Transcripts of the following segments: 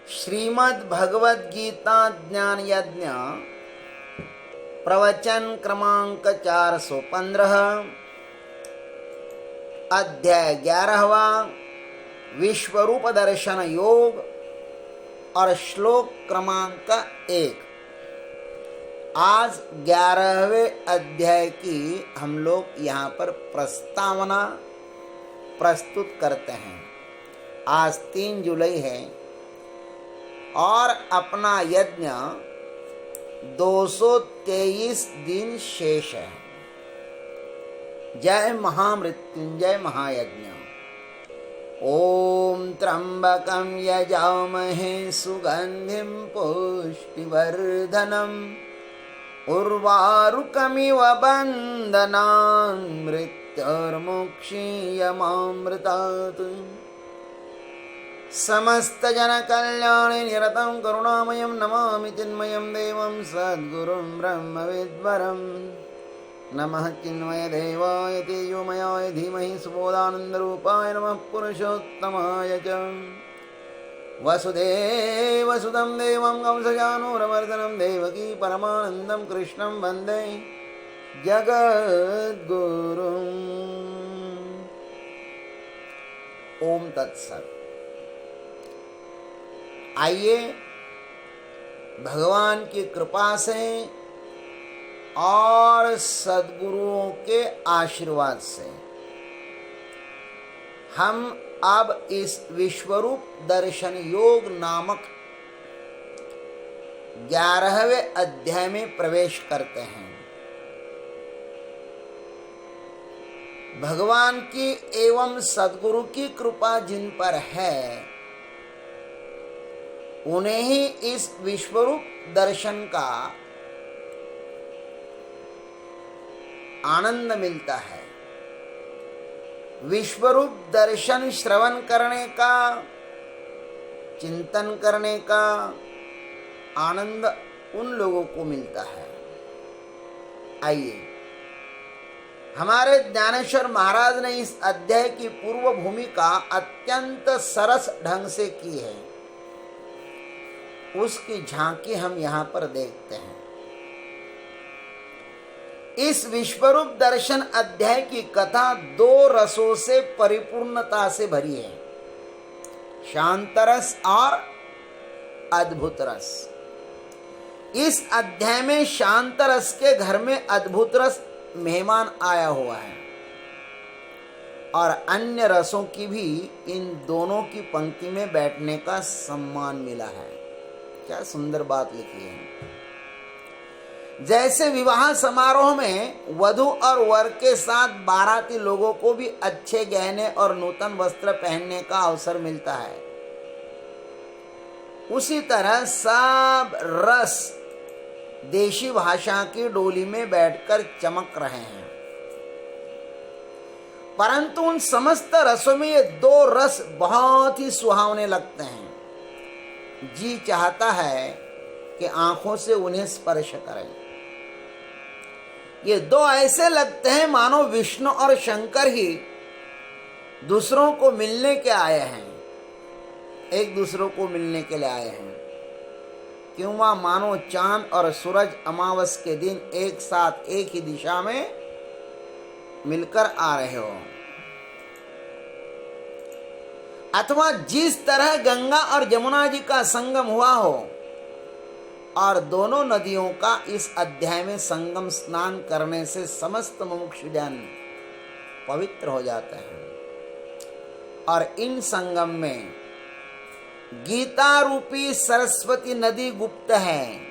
श्रीमद् भगवद गीता ज्ञान यज्ञ प्रवचन क्रमांक 415, अध्याय 11वां, विश्वरूप दर्शन योग और श्लोक क्रमांक 1। आज 11वें अध्याय की हम लोग यहाँ पर प्रस्तावना प्रस्तुत करते हैं। आज 3 जुलाई है और अपना यज्ञ 223 दिन शेष है। जय महामृत्युंजय महायज्ञ। ओम त्र्यंबकं यजामहे सुगंधिं पुष्टिवर्धनम् उर्वारुकमिव बन्धनान् मृत्युर्मुक्षीयमामृतात्। समस्त जन कल्याणे निरतं करुणामयं नमामि चिन्मयं देवं सद्गुरुं ब्रह्मविद्वरं। नमः चिन्मय देवाय तेजोमयाय धीमहि सुबोधानन्दरूपाय नमः पुरुषोत्तमाय च। वसुदेवसुतं देवं कंसचानूरमर्दनं देवकी परमानन्दं कृष्णं वन्दे जगद्गुरुम्। ओम तत्सत्। आइए भगवान की कृपा से और सद्गुरुओं के आशीर्वाद से हम अब इस विश्वरूप दर्शन योग नामक 11वें अध्याय में प्रवेश करते हैं। भगवान की एवं सद्गुरु की कृपा जिन पर है उन्हें ही इस विश्वरूप दर्शन का आनंद मिलता है। विश्वरूप दर्शन श्रवण करने का, चिंतन करने का आनंद उन लोगों को मिलता है। आइए, हमारे ज्ञानेश्वर महाराज ने इस अध्याय की पूर्व भूमिका अत्यंत सरस ढंग से की है। उसकी झांकी हम यहाँ पर देखते हैं। इस विश्वरूप दर्शन अध्याय की कथा 2 रसों से परिपूर्णता से भरी है, शांत रस और अद्भुत रस। इस अध्याय में शांत रस के घर में अद्भुत रस मेहमान आया हुआ है और अन्य रसों की भी इन दोनों की पंक्ति में बैठने का सम्मान मिला है। क्या सुंदर बात लिखी है। जैसे विवाह समारोह में वधू और वर के साथ बाराती लोगों को भी अच्छे गहने और नूतन वस्त्र पहनने का अवसर मिलता है, उसी तरह सब रस देशी भाषा की डोली में बैठकर चमक रहे हैं। परंतु उन समस्त रसों में ये 2 रस बहुत ही सुहावने लगते हैं। जी चाहता है कि आंखों से उन्हें स्पर्श करें। ये 2 ऐसे लगते हैं मानो विष्णु और शंकर ही दूसरों को मिलने के आए हैं, एक दूसरों को मिलने के लिए आए हैं। क्यों मानो चांद और सूरज अमावस के दिन एक साथ एक ही दिशा में मिलकर आ रहे हो, अथवा जिस तरह गंगा और जमुना जी का संगम हुआ हो और दोनों नदियों का इस अध्याय में संगम स्नान करने से समस्त मुमुक्षुजन पवित्र हो जाते हैं। और इन संगम में गीता रूपी सरस्वती नदी गुप्त है।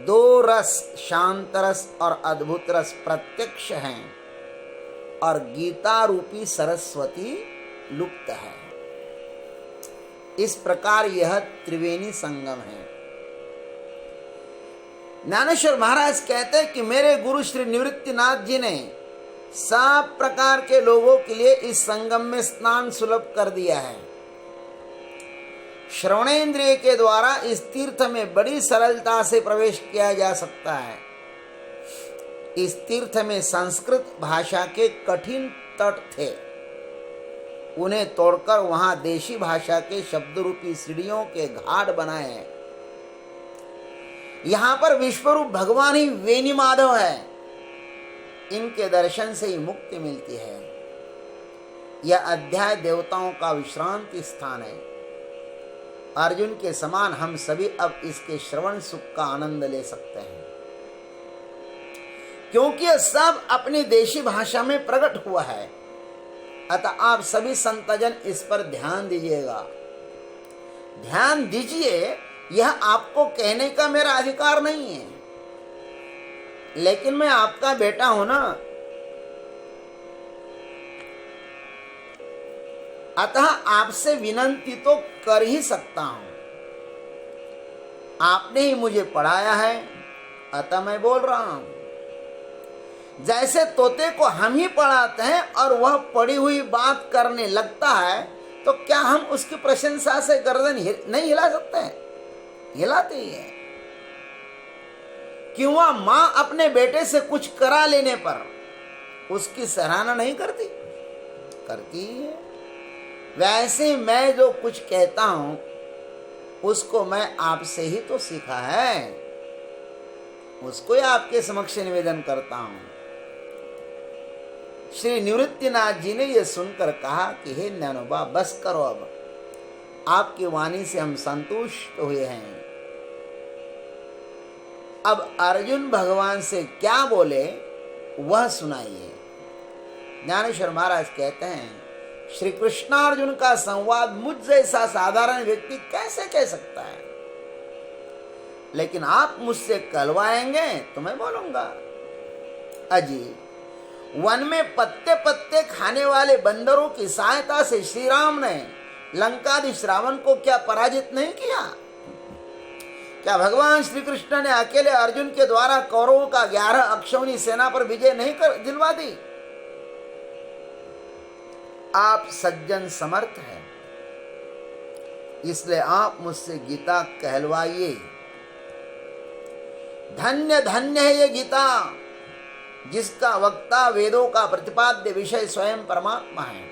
2 रस, शांत रस और अद्भुत रस प्रत्यक्ष हैं और गीता रूपी सरस्वती लुप्त है। इस प्रकार यह त्रिवेणी संगम है। ज्ञानेश्वर महाराज कहते हैं कि मेरे गुरु श्री निवृत्तिनाथ जी ने सब प्रकार के लोगों के लिए इस संगम में स्नान सुलभ कर दिया है। श्रवणेन्द्रिय के द्वारा इस तीर्थ में बड़ी सरलता से प्रवेश किया जा सकता है। इस तीर्थ में संस्कृत भाषा के कठिन तट थे, उन्हें तोड़कर वहां देशी भाषा के शब्द रूपी सीढ़ियों के घाट बनाए हैं। यहां पर विश्वरूप भगवान ही वेणी माधव है। इनके दर्शन से ही मुक्ति मिलती है। यह अध्याय देवताओं का विश्रांति स्थान है। अर्जुन के समान हम सभी अब इसके श्रवण सुख का आनंद ले सकते हैं, क्योंकि यह सब अपनी देशी भाषा में प्रकट हुआ है। अतः आप सभी संतजन इस पर ध्यान दीजिएगा। ध्यान दीजिए, यह आपको कहने का मेरा अधिकार नहीं है, लेकिन मैं आपका बेटा हूं ना, अतः आपसे विनंती तो कर ही सकता हूं। आपने ही मुझे पढ़ाया है, अतः मैं बोल रहा हूं। जैसे तोते को हम ही पढ़ाते हैं और वह पढ़ी हुई बात करने लगता है, तो क्या हम उसकी प्रशंसा से गर्दन नहीं हिला सकते हैं? हिलाते ही है। क्यों मां अपने बेटे से कुछ करा लेने पर उसकी सराहना नहीं करती? करती है। वैसे मैं जो कुछ कहता हूं उसको मैं आपसे ही तो सीखा है, उसको ही आपके समक्ष निवेदन करता हूं। श्री निवृत्तिनाथ जी ने यह सुनकर कहा कि हे ज्ञानोबा, बस करो, अब आपकी वाणी से हम संतुष्ट हुए हैं। अब अर्जुन भगवान से क्या बोले वह सुनाइए। ज्ञानेश्वर महाराज कहते हैं, श्री कृष्णार्जुन का संवाद मुझ जैसा साधारण व्यक्ति कैसे कह सकता है, लेकिन आप मुझसे कहलवाएंगे तो मैं बोलूंगा। अजी, वन में पत्ते पत्ते खाने वाले बंदरों की सहायता से श्री राम ने लंकाधीश रावण को क्या पराजित नहीं किया? क्या भगवान श्री कृष्ण ने अकेले अर्जुन के द्वारा कौरवों का 11 अक्षौणी सेना पर विजय नहीं दिलवा दी? आप सज्जन समर्थ हैं, इसलिए आप मुझसे गीता कहलवाइए। धन्य धन्य है ये गीता, जिसका वक्ता वेदों का प्रतिपाद्य विषय स्वयं परमात्मा है।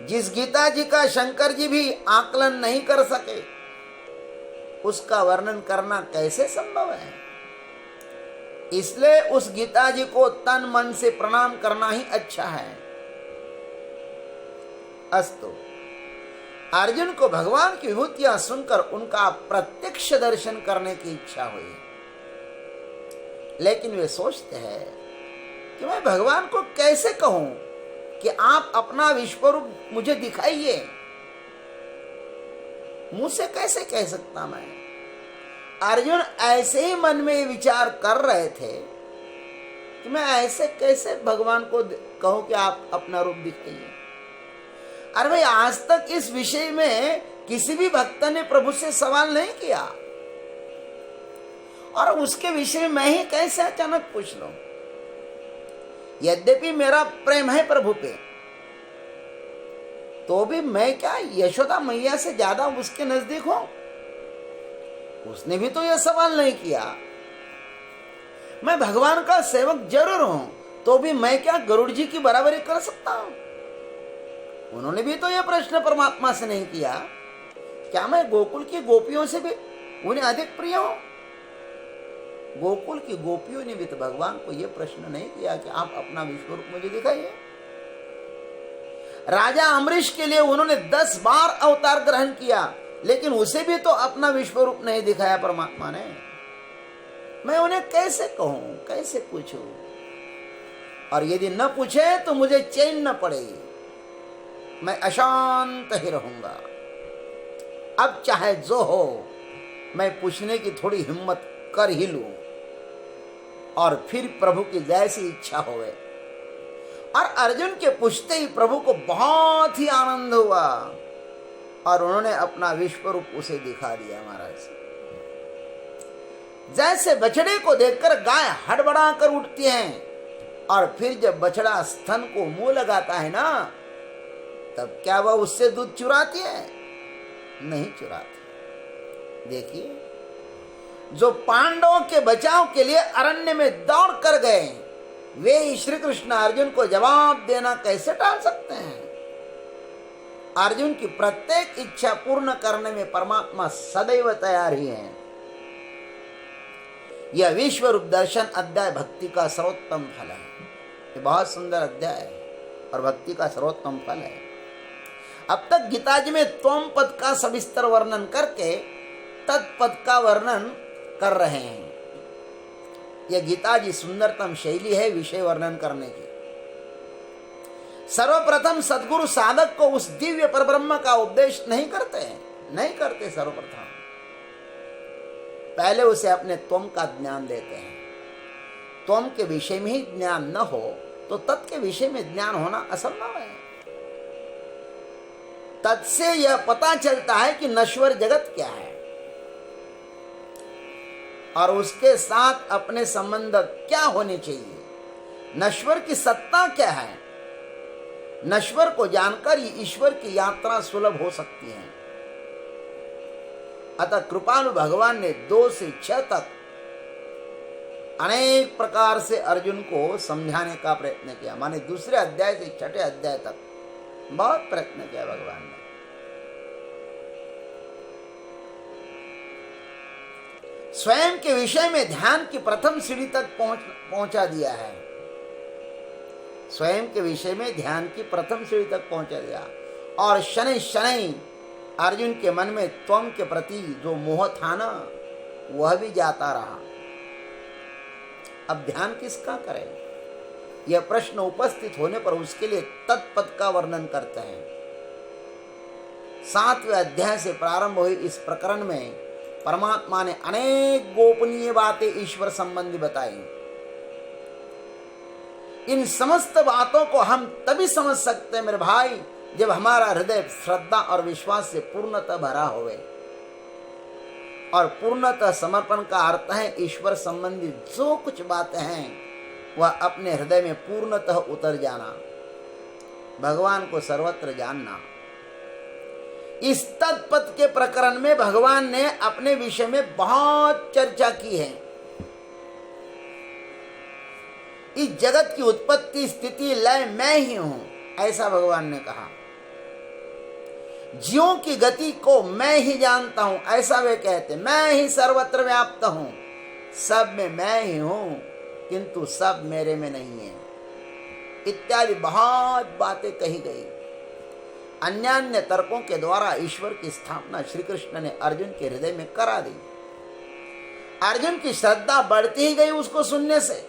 जिस गीता जी का शंकर जी भी आकलन नहीं कर सके, उसका वर्णन करना कैसे संभव है? इसलिए उस गीता जी को तन मन से प्रणाम करना ही अच्छा है। अस्तु, अर्जुन को भगवान की विभूतियां सुनकर उनका प्रत्यक्ष दर्शन करने की इच्छा हुई, लेकिन वे सोचते हैं कि मैं भगवान को कैसे कहूं कि आप अपना विश्वरूप मुझे दिखाइए। मुझसे कैसे कह सकता मैं? अर्जुन ऐसे ही मन में विचार कर रहे थे कि मैं ऐसे कैसे भगवान को कहूं कि आप अपना रूप दिखाइए। अरे भाई, आज तक इस विषय में किसी भी भक्त ने प्रभु से सवाल नहीं किया, और उसके विषय में मैं ही कैसे अचानक पूछ लूं? यद्यपि मेरा प्रेम है प्रभु पे, तो भी मैं क्या यशोदा मैया से ज्यादा उसके नजदीक हूं? उसने भी तो यह सवाल नहीं किया। मैं भगवान का सेवक जरूर हूं, तो भी मैं क्या गरुड़ जी की बराबरी कर सकता हूं? उन्होंने भी तो यह प्रश्न परमात्मा से नहीं किया, क्या मैं गोकुल की गोपियों से भी उन्हें अधिक प्रिय हूं? गोकुल की गोपियों ने भी तो भगवान को यह प्रश्न नहीं किया कि आप अपना विश्वरूप मुझे दिखाइए। राजा अमरीश के लिए उन्होंने 10 बार अवतार ग्रहण किया, लेकिन उसे भी तो अपना विश्वरूप नहीं दिखाया परमात्मा ने। मैं उन्हें कैसे कहूं, कैसे पूछूं? और यदि न पूछे तो मुझे चैन न पड़ेगी, मैं अशांत ही रहूंगा। अब चाहे जो हो, मैं पूछने की थोड़ी हिम्मत कर ही लूं, और फिर प्रभु की जैसी इच्छा होवे। और अर्जुन के पूछते ही प्रभु को बहुत ही आनंद हुआ, और उन्होंने अपना विश्वरूप उसे दिखा दिया। महाराज, जैसे बछड़े को देखकर गाय हड़बड़ा कर उठती है, और फिर जब बछड़ा स्तन को मुंह लगाता है ना, तब क्या वह उससे दूध चुराती है? नहीं चुराती। देखिए, जो पांडवों के बचाव के लिए अरण्य में दौड़ कर गए, वे श्री कृष्ण अर्जुन को जवाब देना कैसे टाल सकते हैं? अर्जुन की प्रत्येक इच्छा पूर्ण करने में परमात्मा सदैव तैयार ही है। यह विश्व रूप दर्शन अध्याय भक्ति का सर्वोत्तम फल है। ये बहुत सुंदर अध्याय है और भक्ति का सर्वोत्तम फल है। अब तक गीता जी में त्वम पद का सविस्तर वर्णन करके तत्पद का वर्णन कर रहे हैं। यह गीता जी सुंदरतम शैली है विषय वर्णन करने की। सर्वप्रथम सद्गुरु साधक को उस दिव्य परब्रह्म का उपदेश नहीं करते हैं, नहीं करते। सर्वप्रथम पहले उसे अपने त्वम का ज्ञान देते हैं। त्वम के विषय में ही ज्ञान न हो तो तत् के विषय में ज्ञान होना असंभव है। तत् से यह पता चलता है कि नश्वर जगत क्या है और उसके साथ अपने संबंध क्या होने चाहिए, नश्वर की सत्ता क्या है। नश्वर को जानकर ईश्वर की यात्रा सुलभ हो सकती है। अतः कृपालु भगवान ने 2 से 6 तक अनेक प्रकार से अर्जुन को समझाने का प्रयत्न किया। माने दूसरे अध्याय से 6ठे अध्याय तक बहुत प्रयत्न किया भगवान ने। स्वयं के विषय में ध्यान की प्रथम सीढ़ी तक पहुंचा दिया है। स्वयं के विषय में ध्यान की प्रथम सीढ़ी तक पहुंचा दिया और शनै शनै अर्जुन के मन में त्वम के प्रति जो मोह था ना वह भी जाता रहा। अब ध्यान किसका करें, यह प्रश्न उपस्थित होने पर उसके लिए तत्पद का वर्णन करते हैं। 7वें अध्याय से प्रारंभ हुई इस प्रकरण में परमात्मा ने अनेक गोपनीय बातें ईश्वर संबंधी बताई। इन समस्त बातों को हम तभी समझ सकते हैं मेरे भाई जब हमारा हृदय श्रद्धा और विश्वास से पूर्णतः भरा होवे। और पूर्णतः समर्पण का अर्थ है ईश्वर संबंधी जो कुछ बातें हैं वह अपने हृदय में पूर्णतः उतर जाना, भगवान को सर्वत्र जानना। इस तत्पद के प्रकरण में भगवान ने अपने विषय में बहुत चर्चा की है। इस जगत की उत्पत्ति स्थिति लय मैं ही हूं, ऐसा भगवान ने कहा। जीवों की गति को मैं ही जानता हूं, ऐसा वे कहते। मैं ही सर्वत्र व्याप्त हूं, सब में मैं ही हूं, किंतु सब मेरे में नहीं है, इत्यादि बहुत बातें कही गई। अन्यान्य तर्कों के द्वारा ईश्वर की स्थापना श्री कृष्ण ने अर्जुन के हृदय में करा दी। अर्जुन की श्रद्धा बढ़ती ही गई उसको सुनने से।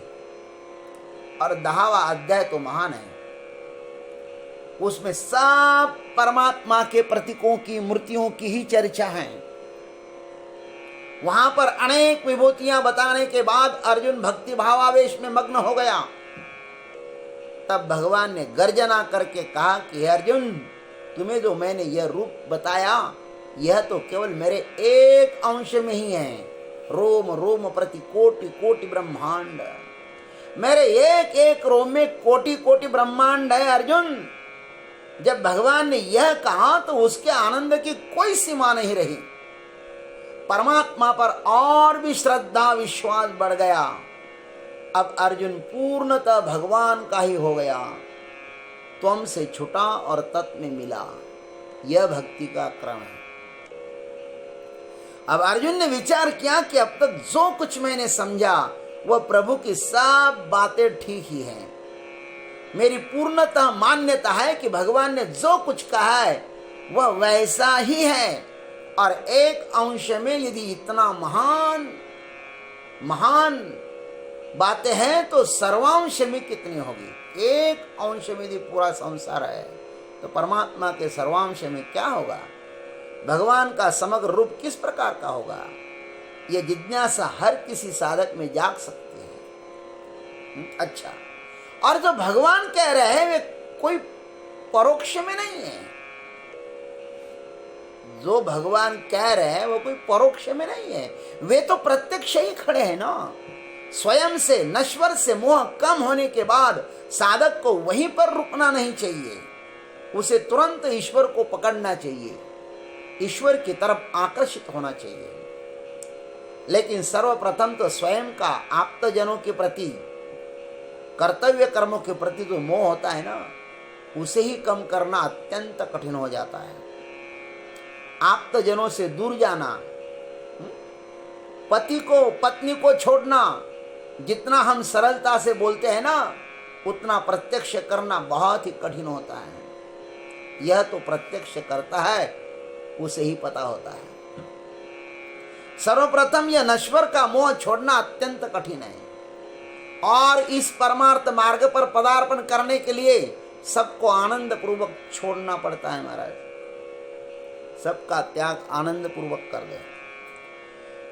और 10वां अध्याय तो महान है, उसमें सब परमात्मा के प्रतीकों की मूर्तियों की ही चर्चा है। वहां पर अनेक विभूतियां बताने के बाद अर्जुन भक्ति भावावेश में मग्न हो गया। तब भगवान ने गर्जना करके कहा कि अर्जुन, तुम्हें जो मैंने यह रूप बताया यह तो केवल मेरे एक अंश में ही है। रोम रोम प्रति कोटि कोटि ब्रह्मांड, मेरे एक एक रोम में कोटि कोटि ब्रह्मांड है। अर्जुन, जब भगवान ने यह कहा तो उसके आनंद की कोई सीमा नहीं रही। परमात्मा पर और भी श्रद्धा विश्वास बढ़ गया। अब अर्जुन पूर्णतः भगवान का ही हो गया, त्वम से छुटा और तत् में मिला। यह भक्ति का क्रम है। अब अर्जुन ने विचार किया कि अब तक जो कुछ मैंने समझा वह प्रभु की सब बातें ठीक ही हैं। मेरी पूर्णतः मान्यता है कि भगवान ने जो कुछ कहा है वह वैसा ही है। और एक अंश में यदि इतना महान महान बातें हैं तो सर्वांश में कितनी होगी। एक अंश में यदि पूरा संसार है तो परमात्मा के सर्वांश में क्या होगा, भगवान का समग्र रूप किस प्रकार का होगा। यह जिज्ञासा हर किसी साधक में जाग सकती है। अच्छा, और जो भगवान कह रहे हैं वे कोई परोक्ष में नहीं है। जो भगवान कह रहे हैं वो कोई परोक्ष में नहीं है, वे तो प्रत्यक्ष ही खड़े हैं ना। स्वयं से नश्वर से मोह कम होने के बाद साधक को वहीं पर रुकना नहीं चाहिए, उसे तुरंत ईश्वर को पकड़ना चाहिए, ईश्वर की तरफ आकर्षित होना चाहिए। लेकिन सर्वप्रथम तो स्वयं का आप्तजनों के प्रति, कर्तव्य कर्मों के प्रति जो मोह होता है ना, उसे ही कम करना अत्यंत कठिन हो जाता है। आप्तजनों से दूर जाना, पति को पत्नी को छोड़ना, जितना हम सरलता से बोलते हैं ना, उतना प्रत्यक्ष करना बहुत ही कठिन होता है। यह तो प्रत्यक्ष करता है उसे ही पता होता है। सर्वप्रथम यह नश्वर का मोह छोड़ना अत्यंत कठिन है, और इस परमार्थ मार्ग पर पदार्पण करने के लिए सबको आनंद पूर्वक छोड़ना पड़ता है। महाराज, सबका त्याग आनंद पूर्वक कर दे।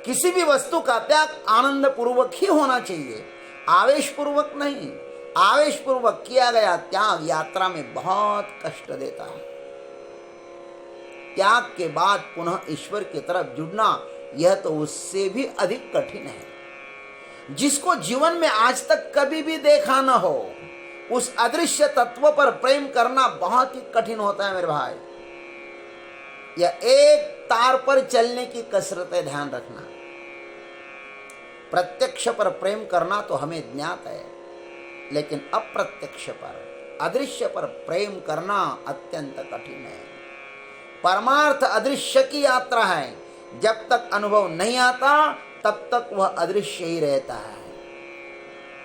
किसी भी वस्तु का त्याग आनंद पूर्वक ही होना चाहिए, आवेश पूर्वक नहीं। आवेश पूर्वक किया गया त्याग यात्रा में बहुत कष्ट देता है। त्याग के बाद पुनः ईश्वर की तरफ जुड़ना, यह तो उससे भी अधिक कठिन है। जिसको जीवन में आज तक कभी भी देखा न हो, उस अदृश्य तत्व पर प्रेम करना बहुत ही कठिन होता है मेरे भाई। यह एक तार पर चलने की कसरत है, ध्यान रखना। प्रत्यक्ष पर प्रेम करना तो हमें ज्ञात है, लेकिन अप्रत्यक्ष पर, अदृश्य पर प्रेम करना अत्यंत कठिन है। परमार्थ अदृश्य की यात्रा है। जब तक अनुभव नहीं आता तब तक वह अदृश्य ही रहता है।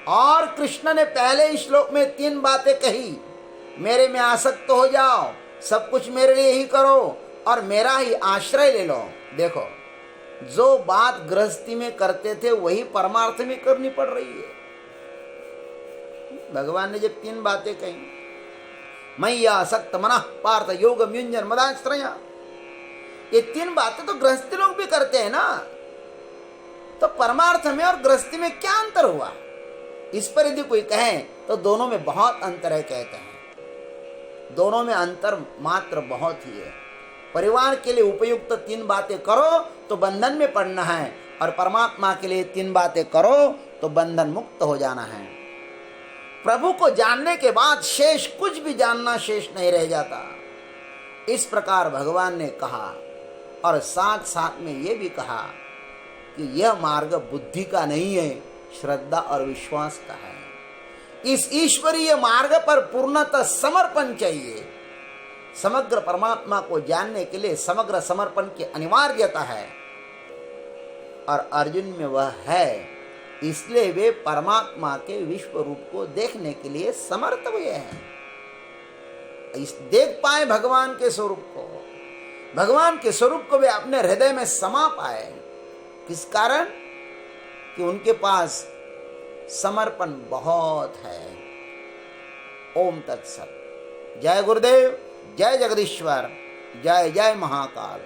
और कृष्ण ने पहले ही श्लोक में 3 बातें कही, मेरे में आसक्त हो जाओ, सब कुछ मेरे लिए ही करो और मेरा ही आश्रय ले लो। देखो, जो बात गृहस्थी में करते थे वही परमार्थ में करनी पड़ रही है। भगवान ने जब 3 बातें कही, मैया आसक्त मनः पार्थ योग म्युंजन मदाश्रया, ये 3 बातें तो गृहस्थी लोग भी करते हैं ना, तो परमार्थ में और गृहस्थी में क्या अंतर हुआ? इस पर यदि कोई कहे तो दोनों में बहुत अंतर है, कहते हैं। दोनों में अंतर मात्र बहुत ही है। परिवार के लिए उपयुक्त 3 बातें करो तो बंधन में पड़ना है, और परमात्मा के लिए 3 बातें करो तो बंधन मुक्त हो जाना है। प्रभु को जानने के बाद शेष कुछ भी जानना शेष नहीं रह जाता। इस प्रकार भगवान ने कहा, और साथ साथ में ये भी कहा कि यह मार्ग बुद्धि का नहीं है, श्रद्धा और विश्वास का है। इस ईश्वरीय मार्ग पर पूर्णतः समर्पण चाहिए। समग्र परमात्मा को जानने के लिए समग्र समर्पण की अनिवार्यता है, और अर्जुन में वह है। इसलिए वे परमात्मा के विश्व रूप को देखने के लिए समर्थ हुए हैं। देख पाए भगवान के स्वरूप को, भगवान के स्वरूप को वे अपने हृदय में समा पाए। किस कारण? कि उनके पास समर्पण बहुत है। ओम तत्सत। जय गुरुदेव, जय जगदीश्वर, जय जय महाकाल।